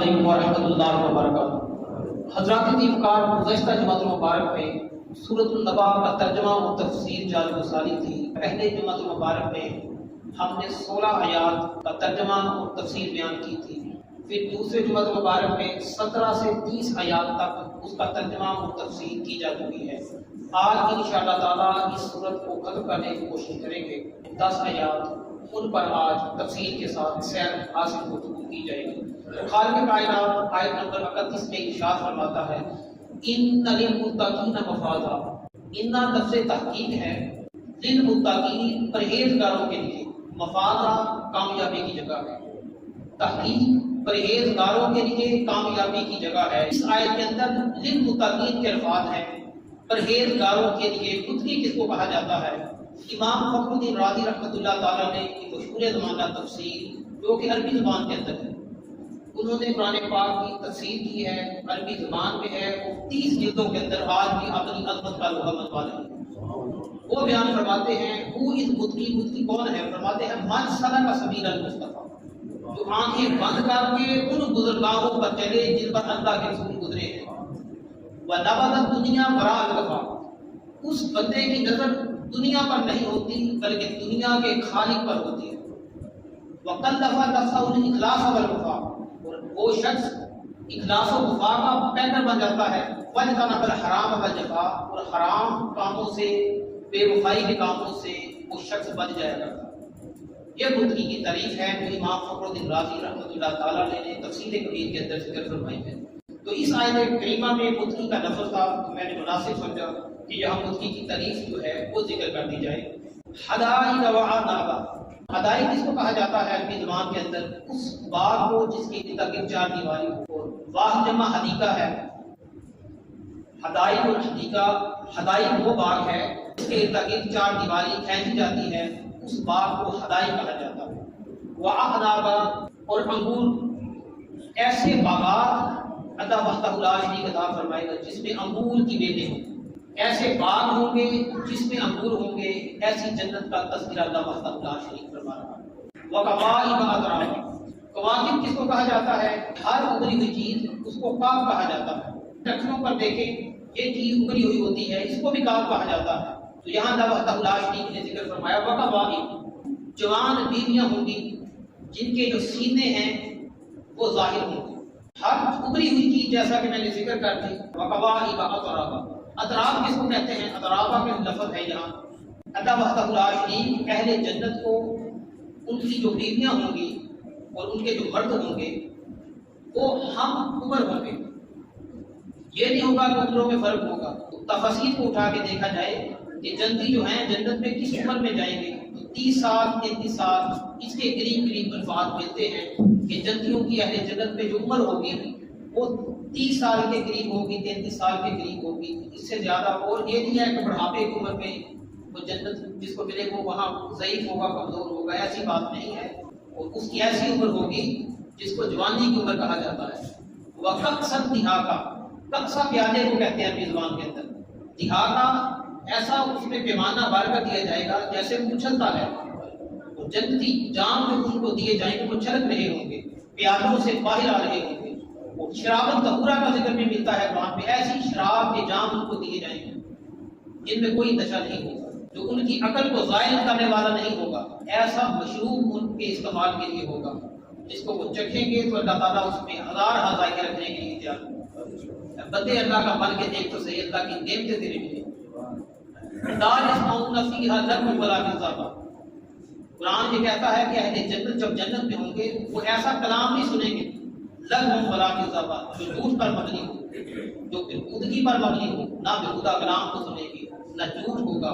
علیکم ورحمۃ اللہ وبرکاتہ۔ حضرات دیوکار، گزشتہ جمعۃ المبارک میں سورۃ النبا کا ترجمہ و تفسیر جاری گزاری تھی۔ پہلے جمعۃ المبارک میں ہم نے 16 آیات کا ترجمہ و تفسیر بیان کی تھی۔ پھر دوسرے جمعۃ المبارک میں 17 سے 30 آیات تک اس کا ترجمہ و تفسیر کی جا چکی ہے۔ آج انشاءاللہ تعالیٰ اس سورت کو ختم کرنے کی کوشش کریں گے۔ 10 آیات ان پر آج تفصیل کے ساتھ سیر حاصل گفتگو کی جائے گی۔ خالق کائنات آیت نمبر 31 میں ارشاد فرماتا ہے ان للمتقین مفازا، ان لفظ تحقیق ہے، للمتقین پرہیزگاروں کے لیے، مفازا کامیابی کی جگہ ہے، تحقیق پرہیزگاروں کے لیے کامیابی کی جگہ ہے۔ اس آیت کے اندر للمتقین کے الفاظ ہیں، پرہیزگاروں کے لیے۔ متقی کس کو کہا جاتا ہے؟ امام فخر الدین رازی رحمۃ اللہ تعالیٰ نے مشہور زمانہ تفسیر جو کہ عربی زبان کے اندر ہے، انہوں نے قرآن پاک کی تفسیر کی ہے، عربی زبان میں ہے، وہ 30 جلدوں کے اندر آج بھی اپنی عظمت کا لوحہ منواتے ہیں۔ وہ بیان فرماتے ہیں وہ اس متقی کون ہے؟ فرماتے ہیں من سلک سبیل المصطفیٰ، جو آنکھیں بند کر کے ان گزرگاہوں پر چلے جن پر اللہ کے رسول گزرے ہیں۔ وَنَبَذَتْ دنیا وراء الغفا، اس بندے کی نظر دنیا پر نہیں ہوتی بلکہ دنیا کے خالق پر ہوتی ہے۔ وَقَلَّفَ نَفْسَهُ الْإِخْلَاصَ وَالْوَفَاءَ، اور وہ شخص اخلاص و وفا کا پیکر بن جاتا ہے۔ وَاجْتَنَبَ الْحَرَامَ وَالْجَفَاءَ، اور حرام کاموں سے، بے وفائی کے کاموں سے وہ شخص بچ جائے گا۔ یہ متقی کی تعریف ہے جو امام فخر الدین رازی رحمۃ اللہ تعالیٰ نے تفسیر کبیر کے اندر ذکر فرمائی ہے۔ تو اس آیت کریمہ میں متقی کا لفظ تھا، تو میں نے مناسب سمجھا کہ یہاں متقی کی تعریف جو ہے وہ ذکر کر دی جائے۔ حدائق وعنابا، حدائق جس کو کہا جاتا ہے عربی زبان کے اندر اس باغ کو جس کی ارد گرد 4 دیواری ہو، واہ جمع حدیقہ ہے۔ حدائق اور حدیقہ، حدائق وہ باغ ہے جس کے ارد گرد 4 دیواری کھینچی جاتی ہے، اس باغ کو حدائق کہا جاتا ہے۔ وعنابا، اور انگور، ایسے باغات اللہ وحدہ لا شریک عطا فرمائے گا جس میں انگور کی بیلیں ہوں، ایسے باغ ہوں گے جس میں انگور ہوں گے، ایسی جنت کا تذکرہ اللہ وحدہ لا شریک فرما رہا ہے۔ وکواکب اترابا، کواکب کس کو کہا جاتا ہے؟ ہر ابری ہوئی چیز اس کو کاف کہا جاتا ہے۔ ٹکروں پر دیکھیں یہ چیز ابری ہوئی ہوتی ہے، اس کو بھی کاف کہا جاتا ہے۔ تو یہاں اللہ وحدہ لا شریک نے ذکر فرمایا وکواکب، جوان بیویاں ہوں گی جن کے جو سینے ہیں وہ ظاہر ہوں گے۔ ہر ابری ہوئی چیز جیسا کہ میں نے ذکر کر دی۔ وکواکب اترابا، اطراف کس کو کہتے ہیں؟ اطرافہ کے لفظ ہے یہاں۔ اللہ وحدہ لا شریک اہل جنت کو ان کی جو بیویاں ہوں گی اور ان کے جو مرد ہوں گے وہ ہم عمر ہوں گے۔ یہ نہیں ہوگا کہ عمروں میں فرق ہوگا۔ تفاصیل کو اٹھا کے دیکھا جائے کہ جنتی جو ہیں جنت میں کس عمر میں جائیں گے، تو 30 سال 33 سال اس کے قریب الفاظ ملتے ہیں کہ جنتیوں کی اہل جنت میں جو عمر ہوگی وہ 30 سال کے قریب ہوگی، 33 سال کے قریب ہوگی، اس سے زیادہ۔ اور یہ نہیں ہے کہ بڑھاپے کی عمر میں وہ جنت جس کو ملے وہ وہاں ضعیف ہوگا، کمزور ہوگا، ایسی بات نہیں ہے۔ اور اس کی ایسی عمر ہوگی جس کو جوانی کی عمر کہا جاتا ہے۔ وَقَقْصًا دِحَاقًا، ققصہ پیالے کو کہتے ہیں اپنی زبان کے اندر۔ دِحَاقًا ایسا اس میں پیمانہ بار کر دیا جائے گا جیسے اچھلتا ہے۔ اور جنتی جام جو ان کو دیے جائیں گے وہ چھلک رہے ہوں گے، پیالوں سے باہر آ رہے ہوں گے۔ شراب طہورہ کا ذکر بھی ملتا ہے قرآن میں، ایسی شراب کے جام ان کو دیے جائیں گے جن میں کوئی نشہ نہیں ہوگا، جو ان کی عقل کو زائل کرنے والا نہیں ہوگا۔ ایسا مشروب ان کے استعمال کے لیے ہوگا جس کو وہ چکھیں گے تو اللہ تعالیٰ اس میں ہزار ذائقے رکھنے کے لیے تیار ہوگا۔ بندے اللہ کا بن کے دیکھ تو صحیح، اللہ کی نعمتیں تیرے ملے۔ لا يسمعون فيها لغوا ولا كذابا، قرآن یہ کہتا ہے کہ اہل جنت جب جنت میں ہوں گے وہ ایسا کلام نہیں سنیں گے لغو ولا کذابا، جو جھوٹ پر مبنی ہو، جو بےہودگی پر مبنی ہو، نہ بےہودہ کلام کو سنیں گے، نہ جھوٹ ہوگا،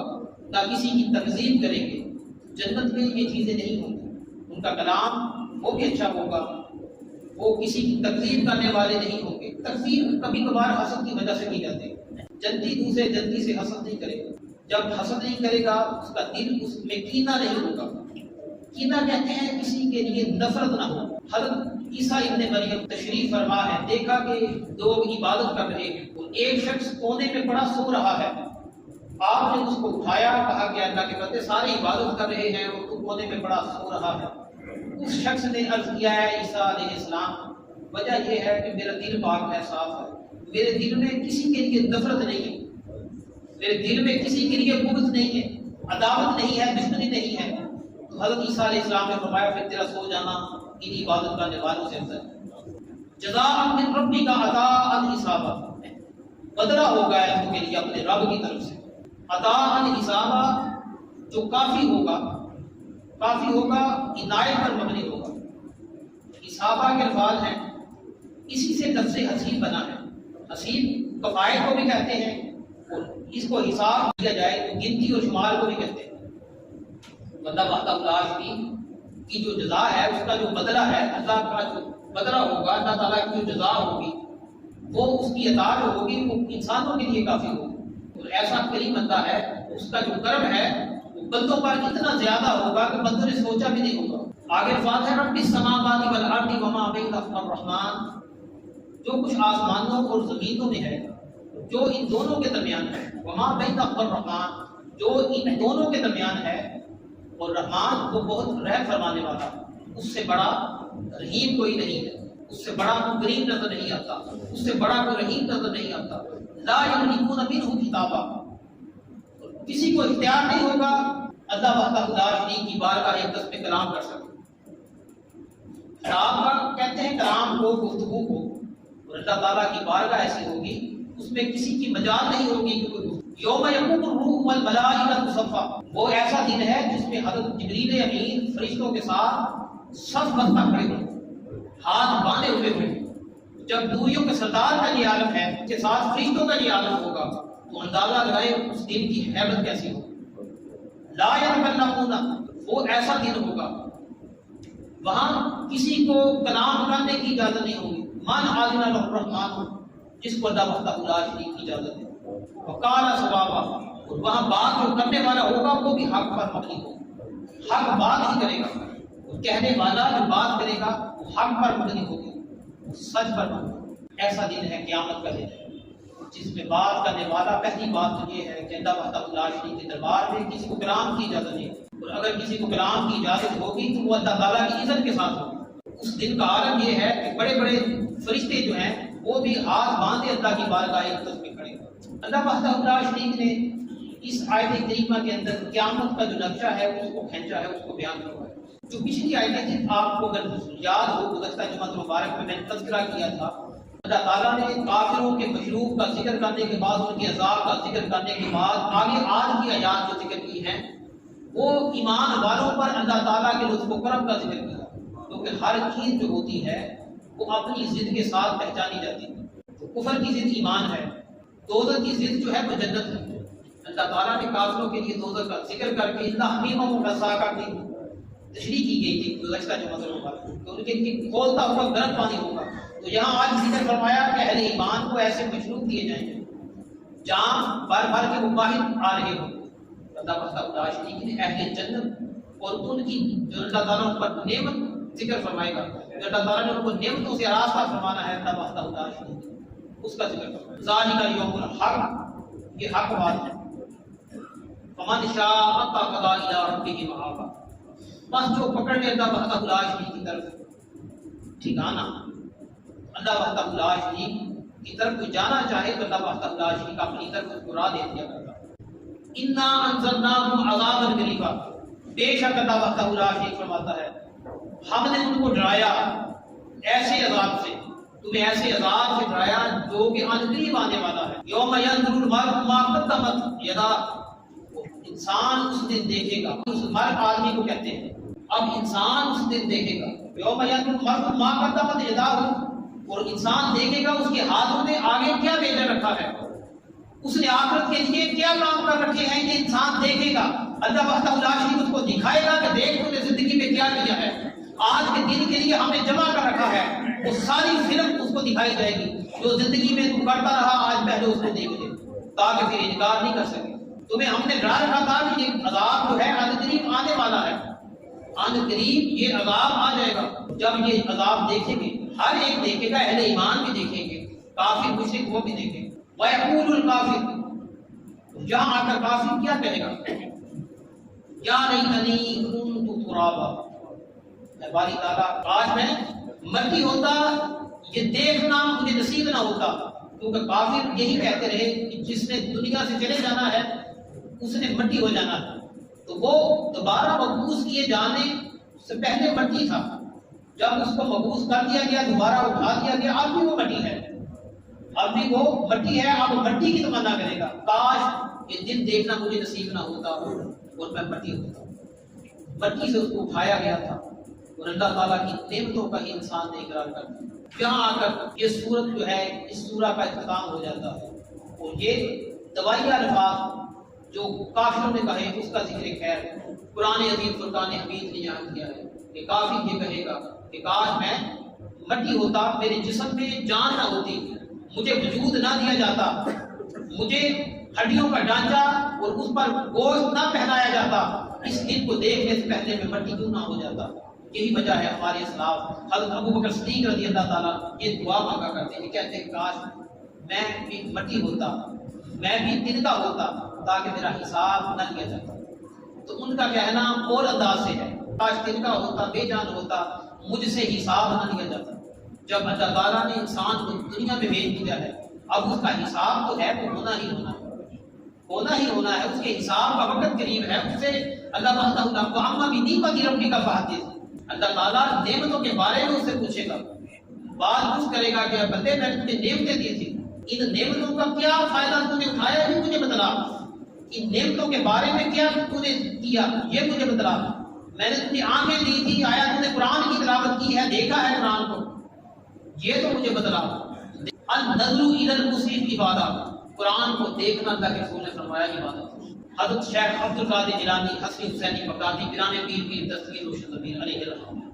نہ کسی کی تکذیب کریں گے۔ جنت میں یہ چیزیں نہیں ہوں گی، ان کا کلام وہ بھی اچھا ہوگا، وہ کسی کی تکذیب کرنے والے نہیں ہوں گے۔ تکذیب کبھی کبھار حسد کی وجہ سے کی جاتی ہے۔ جنتی دوسرے جنتی سے حسد نہیں کرے گا، جب حسد نہیں کرے گا اس کا دل اس میں کینہ نہیں ہوگا۔ کینہ کہتے ہیں کسی کے لیے نفرت نہ ہو۔ حضرت عیسیٰ ابن مریم تشریف فرما ہے، دیکھا کہ لوگ عبادت کر رہے ہیں اور ایک شخص کونے میں پڑا سو رہا ہے۔ آپ نے اس کو اٹھایا، کہا کہ اللہ کے بندے سارے عبادت کر رہے ہیں اور تو کونے میں پڑا سو رہا ہے۔ اس شخص نے عرض کیا ہے عیسیٰ علیہ السلام وجہ یہ ہے کہ میرا دل پاک ہے، صاف ہے، میرے دل میں کسی کے لیے نفرت نہیں ہے، میرے دل میں کسی کے لیے بغض نہیں ہے، عداوت نہیں ہے، دشمنی نہیں ہے۔ تو حضرت عیسیٰ علیہ السلام نے فرمایا پھر تیرا سو جانا ان عبادت کرنے والوں سے افضل ہے۔ جزاء من ربی کا عطاء حسابا، بدلہ ہوگا ہے تو کے لیے اپنے رب کی طرف سے، عطاء حسابا، جو کافی ہوگا عنایت پر مبنی ہوگا۔ حسابہ کے الفاظ ہیں، اسی سے لفظ حسیب بنا ہے۔ حسیب کفایت کو بھی کہتے ہیں، اور اس کو حساب کیا جائے تو گنتی اور شمار کو بھی کہتے ہیں۔ بندہ وحدہ لا شریک کی جو جزا ہے، اس کا جو بدلہ ہے، اللہ کا جو بدلہ ہوگا، اللہ تعالیٰ کی جو جزا ہوگی، وہ اس کی عطا جو ہوگی وہ انسانوں کے لیے کافی ہوگی۔ اور ایسا کریم بندہ ہے، اس کا جو کرم ہے وہ بندوں پر اتنا زیادہ ہوگا کہ بندوں نے سوچا بھی نہیں ہوگا۔ آگے الفاظ ہے رب السماوات والارض وما بینہما الرحمن، جو کچھ آسمانوں اور زمینوں میں ہے، جو ان دونوں کے درمیان ہے، وما بینہما الرحمن، جو ان دونوں کے درمیان ہے، اور رحمان وہ بہت رحم فرمانے والا، اس سے بڑا رحیم کوئی نہیں ہے، اس سے بڑا کوئی کریم نظر نہیں آتا، اس سے بڑا کوئی رحیم نظر نہیں آتا۔ لا یملکون منہ کتابا، کسی کو اختیار نہیں ہوگا اللہ وحدہ لا شریک کی بارگاہ اقدس میں کلام کر سکے۔ کلام کا کہتے ہیں کلام کو، گفتگو کو، اور اللہ تعالیٰ کی بارگاہ ایسی ہوگی اس میں کسی کی مجال نہیں ہوگی کہ کوئی یوم یقوم الروح والملائکۃ صفا، وہ ایسا دن ہے جس میں حضرت جبریل امین فرشتوں کے ساتھ صف بستہ کھڑے ہوں، ہاتھ باندھے ہوئے ہوں۔ جب دوریوں کے سردار کا یہ عالم ہے، اس کے ساتھ فرشتوں کا یہ عالم ہوگا، تو اندازہ لگائے اس دن کی ہیبت کیسی ہوگی۔ لا یتکلمون، وہ ایسا دن ہوگا وہاں کسی کو کلام کرنے کی اجازت نہیں ہوگی۔ من اذن له الرحمن، جس کو اللہ وحدہ لا شریک کی اجازت ہے۔ وقال ثوابا، اور وہاں بات جو کرنے والا ہوگا وہ بھی حق پر مبنی ہوگا، حق بات ہی کرے گا، اور کہنے والا جو بات کرے گا وہ حق پر مبنی ہوگی، سچ پر مبنی۔ ایسا دن ہے قیامت کا دن ہے جس میں بات کرنے والا، پہلی بات تو یہ ہے کہ اللہ وحدہ لا شریک کے دربار میں کسی کو کلام کی اجازت نہیں، اور اگر کسی کو کلام کی اجازت ہوگی تو وہ اللہ تعالیٰ کی اذن کے ساتھ ہوگی۔ اس دن کا عالم یہ ہے کہ بڑے بڑے فرشتے جو ہیں وہ بھی ہاتھ باندھے اللہ کی بارگاہ اقدس میں کھڑے۔ اللہ وحدہ لا شریک نے اس آیت کریمہ کے اندر قیامت کا جو نقشہ ہے اس کو کھینچا ہے، اس کو بیان کروا ہے۔ جو پچھلی آیتیں تھیں، آپ کو اگر یاد ہو گزشتہ جمعہ مبارک میں نے تذکرہ کیا تھا، اللہ تعالیٰ نے کافروں کے مشروب کا ذکر کرنے کے بعد، ان کے عذاب کا ذکر کرنے کے بعد آگے آج کی آیات جو ذکر کی ہیں وہ ایمان والوں پر اللہ تعالیٰ کے لطف و کرم کا ذکر کیا، کیونکہ ہر چیز جو ہوتی ہے وہ اپنی ضد کے ساتھ پہچانی جاتی ہے۔ کفر کی ضد ایمان ہے، دوزخ کی ضد جو ہے وہ جنت ہے۔ اللہ تعالیٰ نے کافروں کے لیے دوزخ کا ذکر کر کے اللہ حمیمہ و غساقہ کی تشریح کی گئی تھی گزشتہ جمعہ مبارک، کہ ان کے کھولتا ہوا گرم پانی ہوگا۔ تو یہاں آج ذکر فرمایا کہ اہل ایمان کو ایسے مشروب دیے جائیں گے، جام بھر بھر کے وہ باہر آ رہے ہوں۔ اللہ وحدہ لا شریک نے اہل جنت اور ان کی جو اللہ تعالیٰ پر نعمت ذکر فرمائے گا، جو اللہ تعالیٰ نے ان کو نعمتوں سے آراستہ فرمانا ہے، اللہ وحدہ لا شریک اس کا ذکر فرمائے۔ ذالک یوم الحق، یہ حق بات ہے۔ فمن شاء اتخذ الی ربہ مآبا، بس جو پکڑ لے اللہ وحدہ لا شریک کی طرف ٹھکانہ، اللہ وحدہ لا شریک کی طرف کوئی جانا چاہے تو اللہ وحدہ لا شریک اپنی طرف اس کو راہ دے دیا کرتا۔ انا انذرناہم عذابا قریبا، بے شک اللہ وحدہ لا شریک فرماتا ہے ہم نے ان کو ڈرایا ایسے عذاب سے، تمہیں ایسے عذاب سے ڈرایا جو کہ ان قریب آنے والا ہے۔ یوم ینظر المرء ما قدمت یداہ، انسان اس دن دیکھے گا، اس مرء آدمی کو کہتے ہیں، اب انسان اس دن دیکھے گا، یوم ینظر المرء ما قدمت یداہ، اور انسان دیکھے گا اس کے ہاتھوں نے آگے کیا بھیجا رکھا ہے، اس نے آخرت کے لیے کیا کام کر رکھے ہیں، یہ انسان دیکھے گا۔ اللہ وحدہ لا شریک اس کو دکھائے گا کہ دیکھ تو نے زندگی میں کیا کیا ہے، آج کے دن کے لیے ہم نے جمع کر رکھا ہے، وہ ساری فلم اس کو دکھائی جائے گی جو زندگی میں تو کرتا رہا، آج پہلے اس کو دیکھ لے تاکہ پھر انکار نہیں کر سکے۔ تمہیں ہم نے ڈرا رکھا تھا کہ یہ عذاب جو ہے ان قریب آنے والا ہے، ان قریب یہ عذاب آ جائے گا۔ جب یہ عذاب دیکھیں گے، ہر ایک دیکھے گا، اہل ایمان بھی دیکھیں گے، کافر مشرک وہ بھی دیکھیں گے۔ وَيَقُولُ الْكَافِرُ، یہاں آ کر کافر کیا کہے گا، یا لیتنی کنت ترابا، اے باری تعالیٰ کاش میں مٹی ہوتا یہ دیکھنا مجھے نصیب نہ ہوتا، کیونکہ کافر یہی کہتے رہے کہ جس نے دنیا سے چلے جانا ہے اس نے مٹی ہو جانا ہے، تو وہ دوبارہ مبعوث کیے جانے سے پہلے مٹی تھا، جب اس کو مبعوث کر دیا گیا دوبارہ اٹھا دیا گیا، اب بھی وہ مٹی ہے، اب بھی وہ مٹی ہے، اب مٹی کی تمنا کرے گا، کاش یہ دن دیکھنا مجھے نصیب نہ ہوتا اور میں مٹی ہوتا۔ مٹی سے اس کو اٹھایا گیا تھا اور اللہ تعالیٰ کی نعمتوں کا ہی انسان نے اقرار کر دیا۔ یہاں آ کر یہ سورت جو ہے اس سورہ کا اختتام ہو جاتا ہے، اور یہ دوائیہ الفاظ جو کافروں نے کہے اس کا ذکر خیر قرآن عظیم فرقان حمید نے یہاں کیا ہے کہ کافر یہ کہے گا کہ کاش میں مٹی ہوتا، میرے جسم میں جان نہ ہوتی، مجھے وجود نہ دیا جاتا، مجھے ہڈیوں کا ڈھانچہ اور اس پر گوشت نہ پہنایا جاتا، اس دن کو دیکھنے سے پہلے میں مٹی کیوں نہ ہو جاتا۔ یہی وجہ ہے ہمارے اسلاف حضرت ابو بکر صدیق رضی اللہ تعالیٰ یہ دعا مانگا کرتے ہیں، کہتے ہیں کاش میں بھی مٹی ہوتا، میں بھی تنکا ہوتا تاکہ میرا حساب نہ لیا جاتا۔ تو ان کا کہنا اور انداز سے ہے، کاش تنکا ہوتا، بے جان ہوتا، مجھ سے حساب نہ لیا جاتا۔ جب اللہ تعالیٰ نے انسان کو دنیا میں بھیج دیا ہے، اب اس کا حساب تو ہے، تو ہونا ہی ہونا ہے، ہونا ہی ہونا ہے، اس کے حساب کا وقت قریب ہے۔ اس سے اللہ تعالیٰ اللہ تعالیٰ نعمتوں کے بارے میں اس سے پوچھے گا، بات پوچھ کرے گا کہ بندے میں تجھے نعمتیں دی تھی، ان نعمتوں کا کیا فائدہ تو نے اٹھایا ہے، مجھے بتلا، ان نعمتوں کے بارے میں کیا تو نے کیا یہ مجھے بتلا، میں نے تجھے آنکھیں دی تھی، آیا تو نے قرآن کی تلاوت کی ہے، دیکھا ہے قرآن کو، یہ تو مجھے بتلا۔ النظر الی المصحف عبادت، قرآن کو دیکھنا اللہ کے رسول نے فرمایا عبادت۔ حضرت شیخ عبد القادر جیلانی حسنی حسینی بغدادی پیران پیر کی دستگیر روشن ضمیر علیہ الرحمہ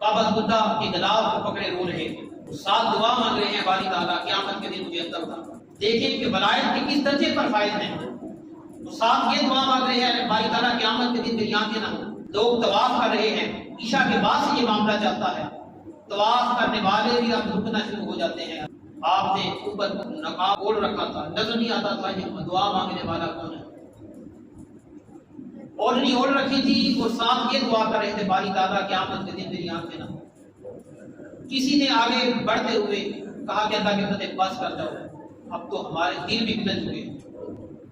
بابا خدا کے گلاب کو پکڑے رو رہے ہیں، ساتھ دعا مانگ رہے ہیں باری تعالیٰ قیامت کے دن مجھے عطا فرما۔ دیکھیں کہ ولایت کے کس درجے پر فائز ہیں، تو ساتھ یہ دعا مانگ رہے ہیں باری تعالیٰ قیامت کے دن میری آنکھیں نہ ہوں۔ لوگ طواف کر رہے ہیں، عشاء کے بعد سے یہ معاملہ چلتا ہے، طواف کرنے والے بھی اب رکنا شروع ہو جاتے ہیں۔ آپ نے اوپر نقاب اوڑھ رکھا تھا، نظر نہیں آتا تھا یہ دعا مانگنے والا کون ہے، اوڑھنی اوڑھ رکھی تھی اور ساتھ یہ دعا کر رہے تھے باری تعالیٰ قیامت کے دن میری آنکھیں نہ ہوں۔ کسی نے آگے بڑھتے ہوئے کہا کہ اللہ کے بندے بس کر جاؤ، اب تو ہمارے دل بھی بدل چکے،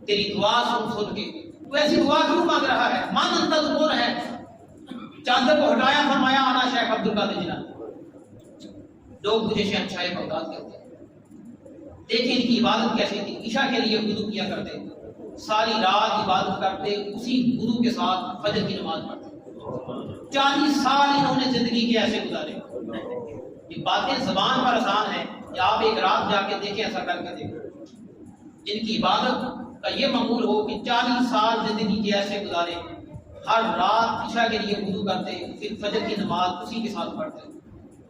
تیری دعا سن کے تو ایسی دعا کیوں مانگ رہا ہے، مان انت دور ہے۔ چادر کو ہٹایا، فرمایا آنا شیخ عبد القادر جیلانی، لوگ مجھے شہنشاہ بغداد کہتے ہیں۔ دیکھیں ان کی عبادت کیسی تھی، عشاء کے لیے وضو کیا کرتے، ساری رات عبادت کرتے، اسی وضو کے ساتھ فجر کی نماز پڑھتے۔ 40 سال انہوں نے زندگی کے ایسے گزارے۔ یہ باتیں زبان پر آسان ہیں، یا آپ ایک رات جا کے دیکھیں، ایسا کر کے دیکھیں۔ جن کی عبادت کا یہ معمول ہو کہ 40 سال زندگی کے ایسے گزارے، ہر رات عشاء کے لیے وضو کرتے، پھر فجر کی نماز اسی کے ساتھ پڑھتے۔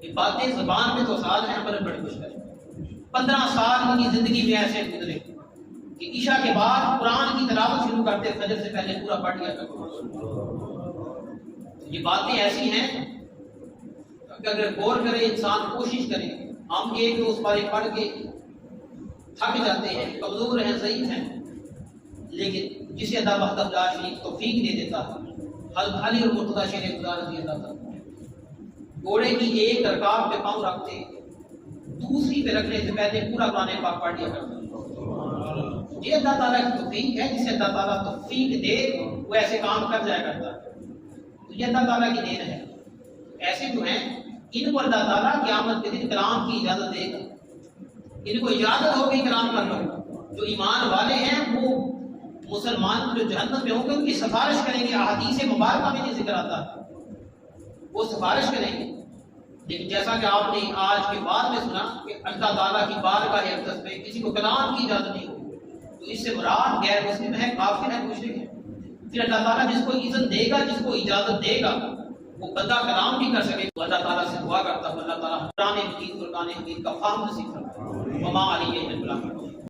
یہ باتیں زبان میں تو آسان ہیں، پر بڑی مشکل ہے۔ 15 سال ان کی زندگی میں ایسے گزرے کہ عشاء کے بعد قرآن کی تلاوت شروع کرتے، فجر سے پہلے پورا پڑھ لیا کرتے۔ یہ باتیں ایسی ہیں کہ اگر غور کرے انسان، کوشش کرے، ہم ایک دو پارے پڑھ کے تھک جاتے ہیں، کمزور ہیں، ضعیف ہیں، لیکن جسے اللہ وحدہ لا شریک توفیق دے دیتا ہے۔ حضرت علی اور مرتضیٰ شیخ خدا رضی اللہ تعالیٰ گھوڑے کی ایک رکاب پہ پاؤں رکھتے، دوسری پہ رکھنے سے پہلے پورا قرآن پاک پڑھ لیا کرتے۔ یہ اللہ تعالیٰ کی توفیق ہے، جسے اللہ تعالیٰ توفیق دے وہ ایسے کام کر جایا کرتا ہے، تو یہ اللہ تعالیٰ کی دین ہے۔ ایسے جو ہیں ان کو اللہ تعالیٰ قیامت کے دن کلام کی اجازت دے گا، ان کو اجازت ہوگی کلام کر لو۔ جو ایمان والے ہیں وہ مسلمان جو جہنم میں ہوں گے ان کی سفارش کریں گے، احادیث مبارکہ میں یہ ذکر آتا ہے، وہ سفارش کریں گے۔ لیکن جیسا کہ آپ نے آج کے بعد میں سنا کہ اللہ تعالیٰ کی بارگاہ اقدس میں کسی کو کلام کی اجازت نہیں ہوگی، تو اس سے مراد غیر مسلم ہے، کافر ہے، مشرک ہے۔ پھر اللہ تعالیٰ جس کو اذن دے گا، جس کو اجازت دے گا، وہ بندہ کلام بھی کر سکے، تو اللہ تعالیٰ سے دعا کرتا ہوں اللہ تعالیٰ قرآن مجید فرقان حمید کا فہم نصیب فرمائے۔ وما علیہ البلاغ۔